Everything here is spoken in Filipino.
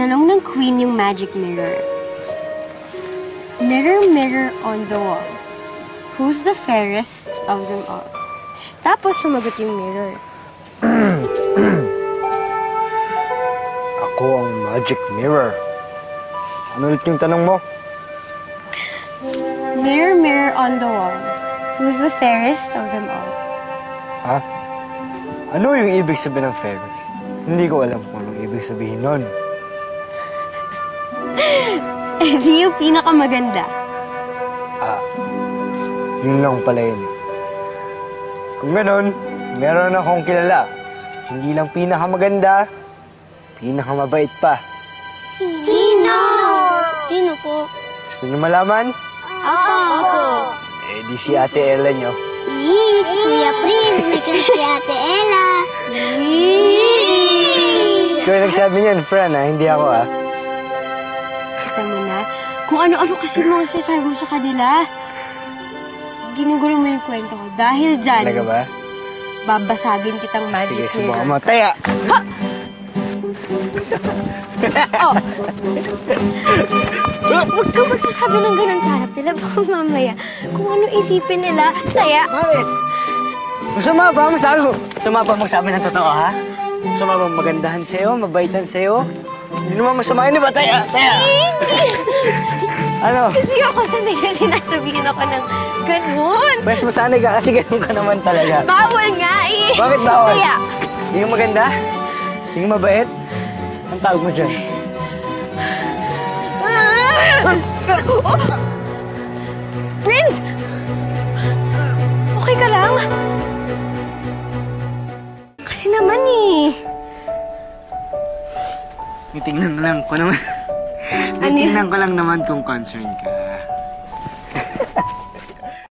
tinanong ng queen yung magic mirror. Mirror, mirror on the wall, who's the fairest of them all? Tapos sumagot yung mirror. Ako ang magic mirror. Ano ulit yung tanong mo? Mirror, mirror on the wall, who's the fairest of them all? Ha? Ano yung ibig sabihin ng fairest? Hindi ko alam kung anong ibig sabihin nun. Eh, di yung pinakamaganda. Yun lang pala yun. Kung ganun, meron akong kilala. Hindi lang pinakamaganda, pinakamabait pa. Sino? Sino po? Gusto niyo malaman? Ako. Eh, di si Ate Ella niyo. Si Kuya Prince, may si Ate Ella. Ikaw yung nagsabi niyan, Fran, ha? Hindi ako, ha? Kita mo na, kung ano-ano kasi mga sinasabi mo sa kanila. Ginugulo mo yung kwento ko. Dahil dyan, Talaga ba? babasagin kitang magic Sige, mirror. subukan mo. Taya! Oh! Huwag ka magsasabi ng ganun sa harap nila. Baka mamaya, kung ano isipin nila, taya. Bakit? Masama ba? Masama ba magsabi ng totoo, ha? Masama ba magandahan sa'yo, mabaitan sa'yo? Hindi naman masama yun, di ba? Taya! Taya! Ano? Kasi ako sanay na sinasabihin ako ng ganun. Pwes masanay ka kasi ganun ka naman talaga. Bawal nga eh. Bakit bawal? Taya. Yung maganda? Yung mabait? Ang tawag mo dyan? Oh! Prince! Okay ka lang? Kasi naman eh. Tingnan ko lang ko naman. Ano yun? Tingnan ko lang naman kung concerned ka.